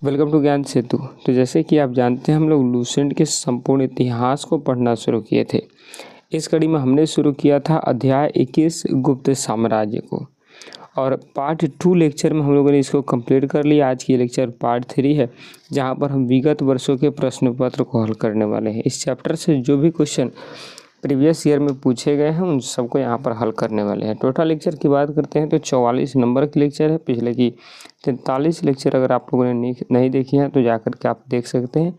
Welcome to ज्ञान सेतु। तो जैसे कि आप जानते हैं हम लोग लूसेंट के संपूर्ण इतिहास को पढ़ना शुरू किए थे। इस कड़ी में हमने शुरू किया था अध्याय 21 गुप्त साम्राज्य को, और पार्ट 2 लेक्चर में हम लोगों ने इसको कंप्लीट कर लिया। आज की लेक्चर पार्ट 3 है, जहां पर हम विगत वर्षों के प्रश्न पत्र को हल करने वाले हैं। इस चैप्टर से जो भी क्वेश्चन प्रीवियस ईयर में पूछे गए हैं उन सबको यहाँ पर हल करने वाले हैं। टोटल लेक्चर की बात करते हैं तो 44 नंबर की लेक्चर है। पिछले की 43 लेक्चर अगर आप लोगों ने नहीं देखी हैं तो जाकर के आप देख सकते हैं,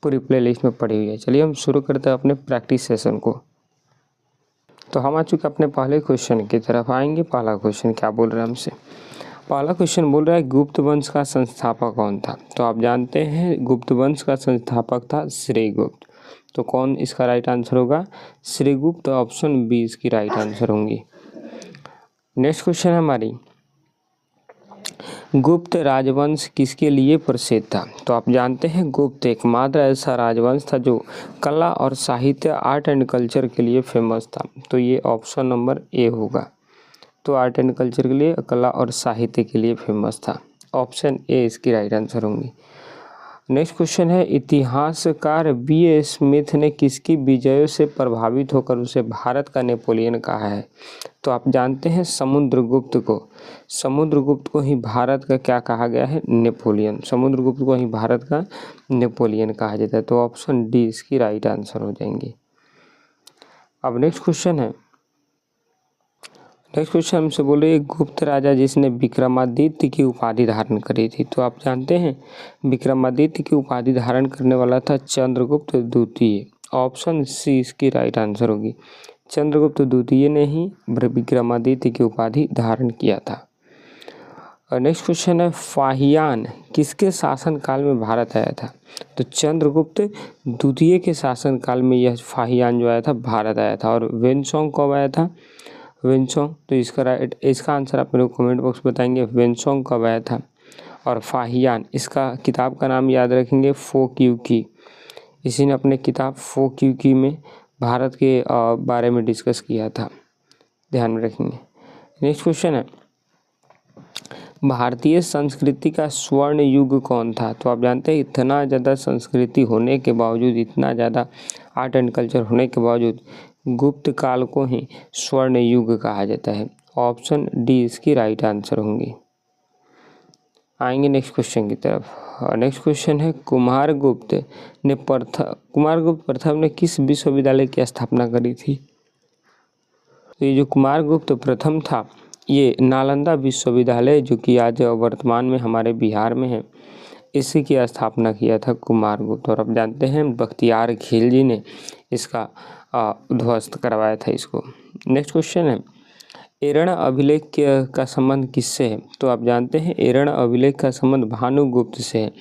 पूरी प्ले लिस्ट में पड़ी हुई है। चलिए हम शुरू करते हैं अपने प्रैक्टिस सेशन को। तो हम आ चुके अपने पहले क्वेश्चन की तरफ आएंगे। पहला क्वेश्चन क्या बोल रहा है हमसे? पहला क्वेश्चन बोल रहा है गुप्त वंश का संस्थापक कौन था? तो आप जानते हैं गुप्त वंश का संस्थापक था श्रीगुप्त। तो कौन इसका राइट आंसर होगा? श्रीगुप्त। ऑप्शन बी इसकी राइट आंसर होंगी। नेक्स्ट क्वेश्चन है हमारी, गुप्त राजवंश किसके लिए प्रसिद्ध था? तो आप जानते हैं गुप्त एकमात्र ऐसा राजवंश था जो कला और साहित्य, आर्ट एंड कल्चर के लिए फेमस था। तो ये ऑप्शन नंबर ए होगा। तो आर्ट एंड कल्चर के लिए, कला और साहित्य के लिए फेमस था। ऑप्शन ए इसकी राइट आंसर होंगी। नेक्स्ट क्वेश्चन है, इतिहासकार बी स्मिथ ने किसकी विजयों से प्रभावित होकर उसे भारत का नेपोलियन कहा है? तो आप जानते हैं समुद्रगुप्त को। समुद्रगुप्त को ही भारत का क्या कहा गया है? नेपोलियन। समुद्रगुप्त को ही भारत का नेपोलियन कहा जाता है। तो ऑप्शन डी इसकी राइट आंसर हो जाएंगी। अब नेक्स्ट क्वेश्चन है, नेक्स्ट क्वेश्चन हमसे बोले गुप्त राजा जिसने विक्रमादित्य की उपाधि धारण करी थी। तो आप जानते हैं विक्रमादित्य की उपाधि धारण करने वाला था चंद्रगुप्त द्वितीय। ऑप्शन सी इसकी राइट आंसर होगी। चंद्रगुप्त द्वितीय ने ही विक्रमादित्य की उपाधि धारण किया था। और नेक्स्ट क्वेश्चन है, फाहियान किसके शासनकाल में भारत आया था? तो चंद्रगुप्त द्वितीय के शासनकाल में यह फाहियान जो आया था भारत आया था। और वेनसोंग कब आया था? वेनसोंग। तो इसका आंसर आप मेरे को कमेंट बॉक्स में बताएंगे, वेनसोंग कब आया था। और फाहियान, इसका किताब का नाम याद रखेंगे फो क्यू की। इसी ने अपने किताब फो क्यू की में भारत के बारे में डिस्कस किया था, ध्यान में रखेंगे। नेक्स्ट क्वेश्चन है, भारतीय संस्कृति का स्वर्ण युग कौन था? तो आप जानते हैं इतना ज़्यादा संस्कृति होने के बावजूद, इतना ज़्यादा आर्ट एंड कल्चर होने के बावजूद गुप्त काल को ही स्वर्ण युग कहा जाता है। ऑप्शन डी इसकी राइट आंसर होंगी। आएंगे नेक्स्ट क्वेश्चन की तरफ। नेक्स्ट क्वेश्चन है, कुमारगुप्त प्रथम ने किस विश्वविद्यालय की स्थापना करी थी? तो ये जो कुमारगुप्त प्रथम था ये नालंदा विश्वविद्यालय, जो कि आज वर्तमान में हमारे बिहार में है, इसी की स्थापना किया था कुमारगुप्त। और आप जानते हैं बख्तियार खिलजी ने इसका ध्वस्त करवाया था इसको। नेक्स्ट क्वेश्चन है, एरण अभिलेख का संबंध किससे है? तो आप जानते हैं एरण अभिलेख का संबंध भानुगुप्त से है।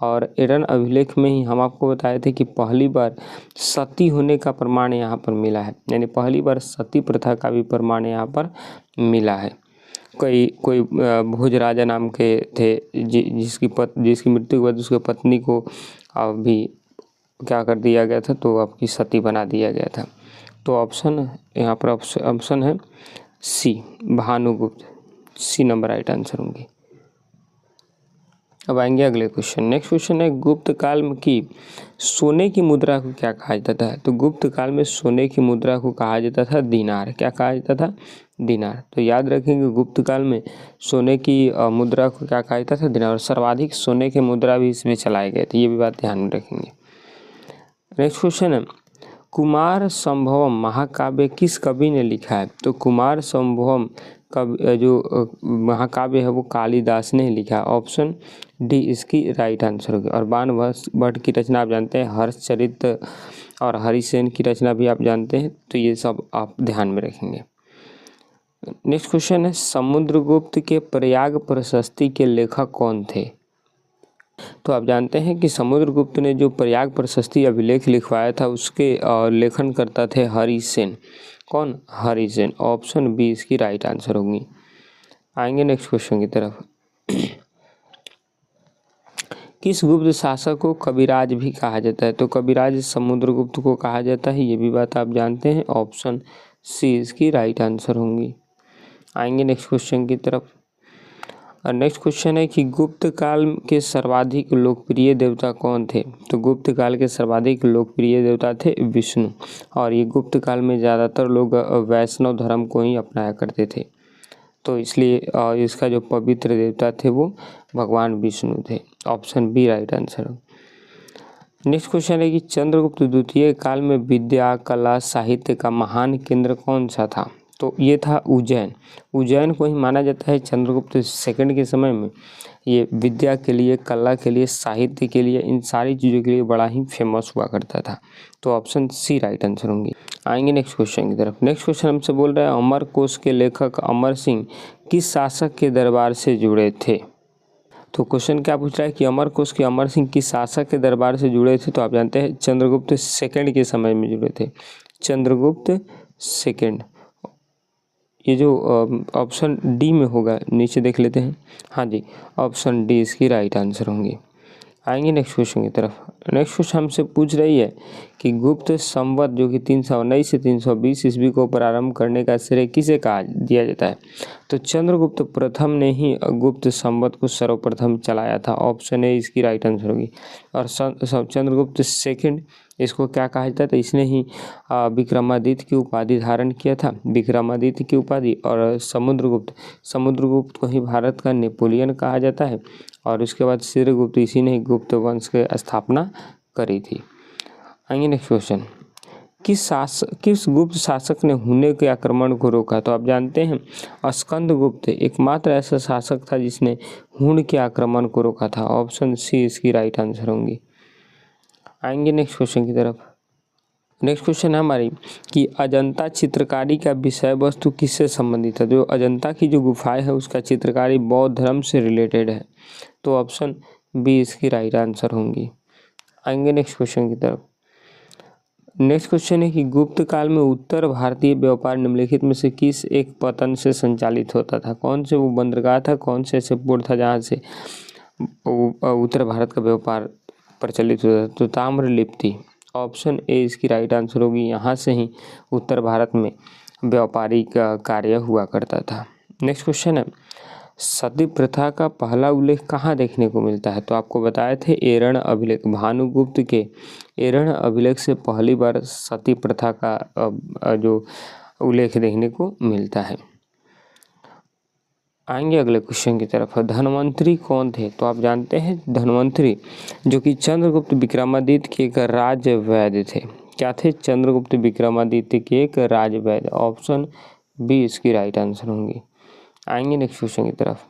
और एरण अभिलेख में ही हम आपको बताए थे कि पहली बार सती होने का प्रमाण यहाँ पर मिला है, यानी पहली बार सती प्रथा का भी प्रमाण यहाँ पर मिला है। कोई भोज राजा नाम के थे जिसकी मृत्यु के बाद उसके पत्नी को भी क्या कर दिया गया था, तो आपकी सती बना दिया गया था। तो ऑप्शन यहाँ पर ऑप्शन है C, Bhanugupta. C number right answer होंगी। अब आएंगे अगले क्वेश्चन। नेक्स्ट क्वेश्चन है, गुप्त काल में की सोने की मुद्रा को क्या कहा जाता था? तो गुप्त काल में सोने की मुद्रा को कहा जाता था दीनार। क्या कहा जाता था? दीनार। तो याद रखेंगे गुप्त काल में सोने की मुद्रा को क्या कहा जाता था? दीनार। और सर्वाधिक सोने के मुद्रा भी इसमें चलाए गए थे, ये भी बात ध्यान में रखेंगे। नेक्स्ट क्वेश्चन है, कुमार संभवम महाकाव्य किस कवि ने लिखा है? तो कुमार संभवम कवि जो महाकाव्य है वो कालिदास ने लिखा है। ऑप्शन डी इसकी राइट आंसर होगी। और बाण भट्ट की रचना आप जानते हैं, हर्षचरित और हरिसेन की रचना भी आप जानते हैं, तो ये सब आप ध्यान में रखेंगे। नेक्स्ट क्वेश्चन है, समुद्रगुप्त के प्रयाग प्रशस्ति के लेखक कौन थे? तो आप जानते हैं कि समुद्रगुप्त ने जो प्रयाग प्रशस्ति अभिलेख लिखवाया था उसके लेखन करता थे हरिसेन। कौन? हरिसेन। ऑप्शन बी इसकी राइट आंसर होगी। आएंगे नेक्स्ट क्वेश्चन की तरफ। किस गुप्त शासक को कविराज भी कहा जाता है? तो कविराज समुद्रगुप्त को कहा जाता है, ये भी बात आप जानते हैं। ऑप्शन सी इसकी राइट आंसर होंगी। आएंगे नेक्स्ट क्वेश्चन की तरफ। और नेक्स्ट क्वेश्चन है कि गुप्त काल के सर्वाधिक लोकप्रिय देवता कौन थे? तो गुप्त काल के सर्वाधिक लोकप्रिय देवता थे विष्णु, और ये गुप्त काल में ज़्यादातर लोग वैष्णव धर्म को ही अपनाया करते थे, तो इसलिए इसका जो पवित्र देवता थे वो भगवान विष्णु थे। Option B right answer. Next question है कि चंद्रगुप्त द्वितीय काल में विद्या, कला, साहित्य का महान केंद्र कौन सा था? तो ये था उज्जैन। उज्जैन को ही माना जाता है चंद्रगुप्त सेकंड के समय में ये विद्या के लिए, कला के लिए, साहित्य के लिए, इन सारी चीज़ों के लिए बड़ा ही फेमस हुआ करता था। तो ऑप्शन सी राइट आंसर होंगे। आएंगे नेक्स्ट क्वेश्चन की तरफ। नेक्स्ट क्वेश्चन हमसे बोल रहा है अमर कोश के लेखक अमर सिंह किस शासक के दरबार से जुड़े थे? तो क्वेश्चन क्या पूछ रहा है कि अमर कोश के अमर सिंह किस शासक के दरबार से जुड़े थे? तो आप जानते हैं चंद्रगुप्त सेकंड के समय में जुड़े थे, चंद्रगुप्त सेकंड। ये जो ऑप्शन डी में होगा, नीचे देख लेते हैं। हाँ जी, ऑप्शन डी इसकी राइट आंसर होंगे। आएंगे नेक्स्ट क्वेश्चन की तरफ। नेक्स्ट क्वेश्चन हमसे पूछ रही है कि गुप्त संवत जो कि 319 से 320 ईस्वी को प्रारंभ करने का श्रेय किसे कहा दिया जाता है? तो चंद्रगुप्त प्रथम ने ही गुप्त संवत को सर्वप्रथम चलाया था। ऑप्शन ए इसकी राइट आंसर होगी। और चंद्रगुप्त सेकंड इसको क्या कहा जाता था? इसने ही विक्रमादित्य की उपाधि धारण किया था, विक्रमादित्य की उपाधि। और समुद्रगुप्त को ही भारत का नेपोलियन कहा जाता है। और उसके बाद चित्रगुप्त, इसी ने गुप्त वंश की स्थापना करी थी। आइए नेक्स्ट क्वेश्चन। किस गुप्त शासक ने हुने के आक्रमण को रोका? तो आप जानते हैं स्कंदगुप्त एकमात्र ऐसा शासक था जिसने हुन के आक्रमण को रोका था। ऑप्शन सी इसकी राइट आंसर होंगी। आएंगे नेक्स्ट क्वेश्चन की तरफ। नेक्स्ट क्वेश्चन है हमारी कि अजंता चित्रकारी का विषय वस्तु किससे संबंधित है? जो अजंता की जो गुफाएं है उसका चित्रकारी बौद्ध धर्म से रिलेटेड है। तो ऑप्शन बी इसकी राइट आंसर होंगी। आएंगे नेक्स्ट क्वेश्चन की तरफ। नेक्स्ट क्वेश्चन है कि गुप्त काल में उत्तर भारतीय व्यापार निम्नलिखित में से किस एक पतन से संचालित होता था? कौन से वो बंदरगाह था, कौन से ऐसे पोर्ट था जहाँ से उत्तर भारत का व्यापार प्रचलित होता था? तो ताम्रलिप्ति। ऑप्शन ए इसकी राइट आंसर होगी। यहाँ से ही उत्तर भारत में व्यापारिक कार्य हुआ करता था। नेक्स्ट क्वेश्चन है सती प्रथा का पहला उल्लेख कहाँ देखने को मिलता है? तो आपको बताए थे एरण अभिलेख, भानुगुप्त के एरण अभिलेख से पहली बार सती प्रथा का जो उल्लेख देखने को मिलता है। आएंगे अगले क्वेश्चन की तरफ। धन्वंतरी कौन थे? तो आप जानते हैं धन्वंतरी जो कि चंद्रगुप्त विक्रमादित्य के एक राजवैद्य थे। क्या थे? चंद्रगुप्त विक्रमादित्य के एक राजवैद्य। ऑप्शन बी इसकी राइट आंसर होंगी। आएंगे नेक्स्ट क्वेश्चन की तरफ।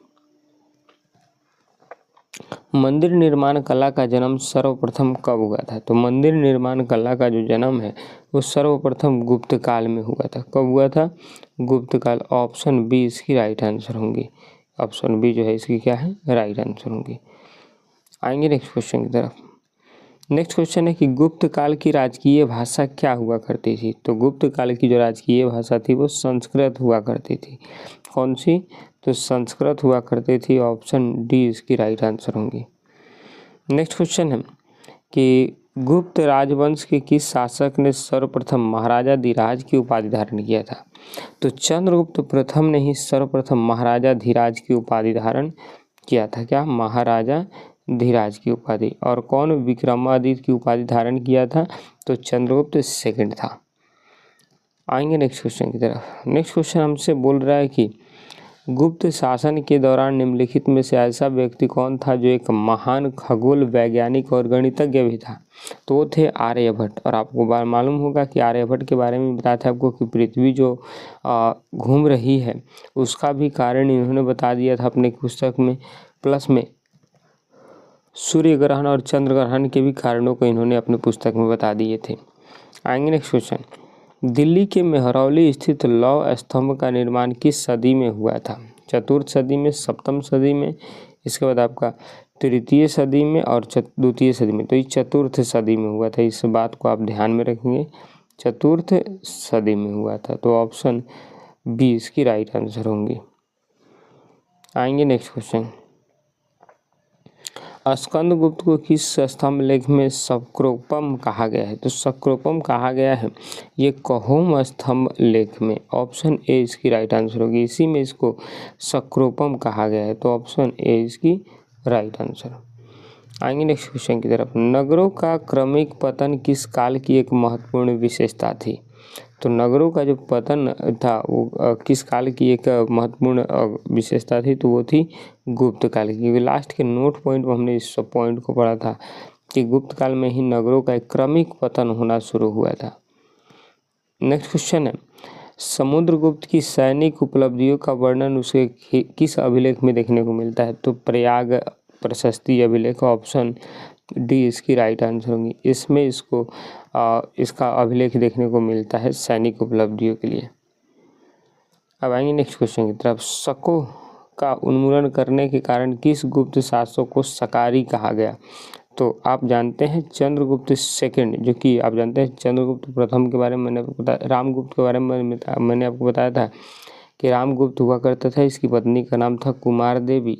मंदिर निर्माण कला का जन्म सर्वप्रथम कब हुआ था? तो मंदिर निर्माण कला का जो जन्म है वो सर्वप्रथम गुप्त काल में हुआ था। कब हुआ था? गुप्त काल। ऑप्शन बी इसकी राइट आंसर होंगी। ऑप्शन बी जो है इसकी क्या है? राइट आंसर होंगी। आएंगे नेक्स्ट क्वेश्चन की तरफ। नेक्स्ट क्वेश्चन है कि गुप्त काल की राजकीय भाषा क्या हुआ करती थी? तो गुप्त काल की जो राजकीय भाषा थी वो संस्कृत हुआ करती थी। कौन सी? तो संस्कृत हुआ करती थी। ऑप्शन डी इसकी राइट आंसर होंगी। नेक्स्ट क्वेश्चन है कि गुप्त राजवंश के किस शासक ने सर्वप्रथम महाराजा धीराज की उपाधि धारण किया था? तो चंद्रगुप्त प्रथम ने ही सर्वप्रथम महाराजा धीराज की उपाधि धारण किया था। क्या? महाराजा धीराज की उपाधि। और कौन विक्रमादित्य की उपाधि धारण किया था? तो चंद्रगुप्त सेकंड था। आएंगे नेक्स्ट क्वेश्चन की तरफ। नेक्स्ट क्वेश्चन हमसे बोल रहा है कि गुप्त शासन के दौरान निम्नलिखित में से ऐसा व्यक्ति कौन था जो एक महान खगोल वैज्ञानिक और गणितज्ञ भी था? तो वो थे आर्यभट्ट। और आपको मालूम होगा कि आर्यभट्ट के बारे में बताया था आपको कि पृथ्वी जो घूम रही है उसका भी कारण इन्होंने बता दिया था अपने पुस्तक में। प्लस में सूर्य ग्रहण और चंद्र ग्रहण के भी कारणों को इन्होंने अपने पुस्तक में बता दिए थे। आएंगे नेक्स्ट क्वेश्चन। दिल्ली के मेहरौली स्थित लौह स्तंभ का निर्माण किस सदी में हुआ था? चतुर्थ सदी में, सप्तम सदी में, इसके बाद आपका तृतीय सदी में और द्वितीय सदी में। तो ये चतुर्थ सदी में हुआ था। इस बात को आप ध्यान में रखेंगे, चतुर्थ सदी में हुआ था। तो ऑप्शन बी इसकी राइट आंसर होंगी। आएंगे नेक्स्ट क्वेश्चन। स्कंदगुप्त को किस स्तंभ लेख में सक्रोपम कहा गया है? तो सक्रोपम कहा गया है ये कहोम स्तंभ लेख में। ऑप्शन ए इसकी राइट आंसर होगी, इसी में इसको सक्रोपम कहा गया है, तो ऑप्शन ए इसकी राइट आंसर। आएंगे नेक्स्ट क्वेश्चन की तरफ। नगरों का क्रमिक पतन किस काल की एक महत्वपूर्ण विशेषता थी? तो नगरों का जो पतन था वो किस काल की एक महत्वपूर्ण विशेषता थी? तो वो थी गुप्त काल की। क्योंकि लास्ट के नोट पॉइंट में हमने इस पॉइंट को पढ़ा था कि गुप्त काल में ही नगरों का एक क्रमिक पतन होना शुरू हुआ था। नेक्स्ट क्वेश्चन है, समुद्रगुप्त की सैनिक उपलब्धियों का वर्णन उसके किस अभिलेख में देखने को मिलता है? तो प्रयाग प्रशस्ति अभिलेख, ऑप्शन डी इसकी राइट आंसर होगी। इसमें इसको इसका अभिलेख देखने को मिलता है सैनिक उपलब्धियों के लिए। अब आएंगे नेक्स्ट क्वेश्चन की तरफ। शकों का उन्मूलन करने के कारण किस गुप्त शासक को शकारी कहा गया? तो आप जानते हैं चंद्रगुप्त सेकंड, जो कि आप जानते हैं चंद्रगुप्त प्रथम के बारे में मैंने आपको बताया, रामगुप्त के बारे में मैंने आपको बताया था कि रामगुप्त हुआ करता था, इसकी पत्नी का नाम था कुमार देवी।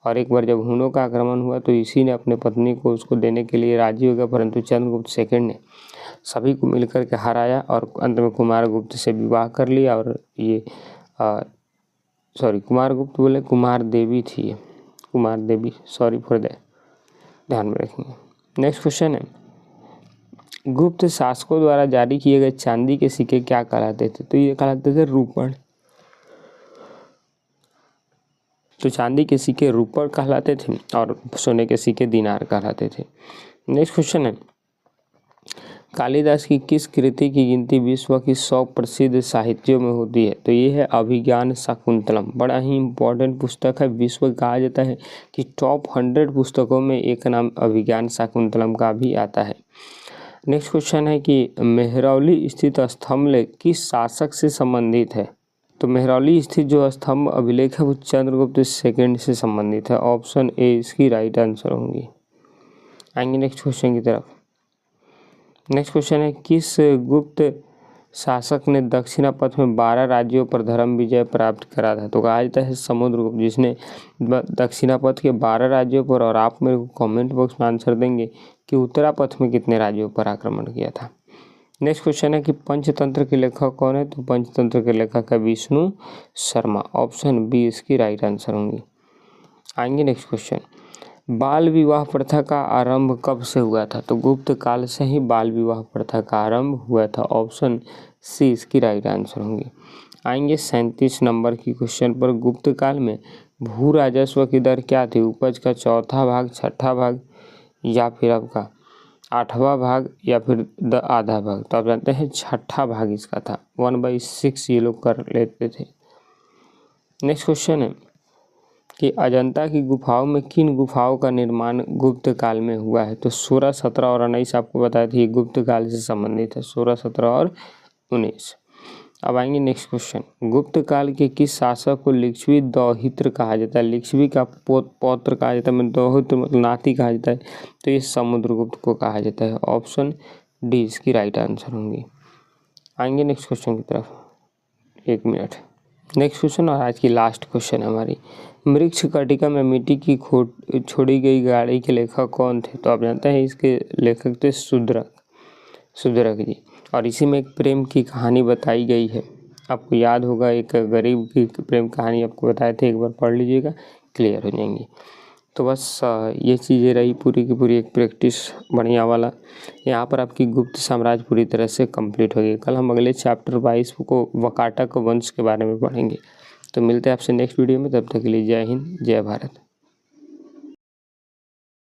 और एक बार जब हुनों का आक्रमण हुआ तो इसी ने अपने पत्नी को उसको देने के लिए राजी हो गया, परंतु चंद्रगुप्त सेकंड ने सभी को मिलकर के हराया और अंत में कुमारगुप्त से विवाह कर लिया। और ये कुमारगुप्त बोले कुमार देवी थी, कुमार देवी, सॉरी फॉर दैट, ध्यान में रखेंगे। नेक्स्ट क्वेश्चन है, गुप्त शासकों द्वारा जारी किए गए चांदी के सिक्के क्या कहलाते थे? तो ये कहलाते थे रूपण। तो चांदी के सिक्के रूपण कहलाते थे और सोने के सिक्के दीनार कहलाते थे। नेक्स्ट क्वेश्चन है, कालिदास की किस कृति की गिनती विश्व की 100 प्रसिद्ध साहित्यों में होती है? तो ये है अभिज्ञान शाकुंतलम। बड़ा ही इम्पोर्टेंट पुस्तक है, विश्व कहा जाता है कि टॉप 100 पुस्तकों में एक नाम अभिज्ञान शाकुंतलम का भी आता है। नेक्स्ट क्वेश्चन है कि मेहरौली स्थित स्तंभ लेख किस शासक से संबंधित है? तो मेहरौली स्थित जो स्तंभ अभिलेख है वो चंद्रगुप्त सेकंड से संबंधित है, ऑप्शन ए इसकी राइट आंसर होंगी। आएंगे नेक्स्ट क्वेश्चन की तरफ। नेक्स्ट क्वेश्चन है, किस गुप्त शासक ने दक्षिणापथ में 12 राज्यों पर धर्म विजय प्राप्त करा था? तो कहा जाता है समुद्रगुप्त, जिसने दक्षिणापथ के 12 राज्यों पर, और आप मेरे को कमेंट बॉक्स में आंसर देंगे कि उत्तरापथ में कितने राज्यों पर आक्रमण किया था। नेक्स्ट क्वेश्चन है कि पंचतंत्र के लेखक कौन है? तो पंचतंत्र के लेखक है विष्णु शर्मा, ऑप्शन बी इसकी राइट आंसर होंगी। आएंगे नेक्स्ट क्वेश्चन, बाल विवाह प्रथा का आरंभ कब से हुआ था? तो गुप्त काल से ही बाल विवाह प्रथा का आरंभ हुआ था, ऑप्शन सी इसकी राइट आंसर होंगी। आएंगे 37 नंबर की क्वेश्चन पर। गुप्त काल में भू राजस्व की दर क्या थी? उपज का चौथा भाग, छठा भाग, या फिर आपका 8वां भाग, या फिर आधा भाग? तो आप जानते हैं छठा भाग इसका था, 1/6 ये लोग कर लेते थे। नेक्स्ट क्वेश्चन है कि अजंता की गुफाओं में किन गुफाओं का निर्माण गुप्त काल में हुआ है? तो 16, 17 और 19 आपको बताया था ये गुप्त काल से संबंधित है, 16, 17 और 19। अब आएंगे नेक्स्ट क्वेश्चन, गुप्त काल के किस शासक को लिच्छवी दौहित्र कहा जाता है? लिच्छवी का पौत्र कहा जाता है, दौहित्र मतलब नाती कहा जाता है, तो ये समुद्रगुप्त को कहा जाता है, ऑप्शन डी इसकी राइट आंसर होंगी। आएंगे नेक्स्ट क्वेश्चन की तरफ, 1 मिनट। नेक्स्ट क्वेश्चन और आज की लास्ट क्वेश्चन है हमारी, मृक्ष कटिका में मिट्टी की छोड़ी गई गाड़ी के लेखक कौन थे? तो आप जानते हैं इसके लेखक थे सुदरक जी, और इसी में एक प्रेम की कहानी बताई गई है। आपको याद होगा, एक गरीब की प्रेम कहानी आपको बताए थे, एक बार पढ़ लीजिएगा, क्लियर हो जाएंगी। तो बस ये चीज़ें रही पूरी की पूरी एक प्रैक्टिस बढ़िया वाला। यहाँ पर आपकी गुप्त साम्राज्य पूरी तरह से कंप्लीट हो गई। कल हम अगले चैप्टर 22 को वाकाटक वंश के बारे में पढ़ेंगे। तो मिलते हैं आपसे नेक्स्ट वीडियो में, तब तक के लिए जय हिंद, जय भारत।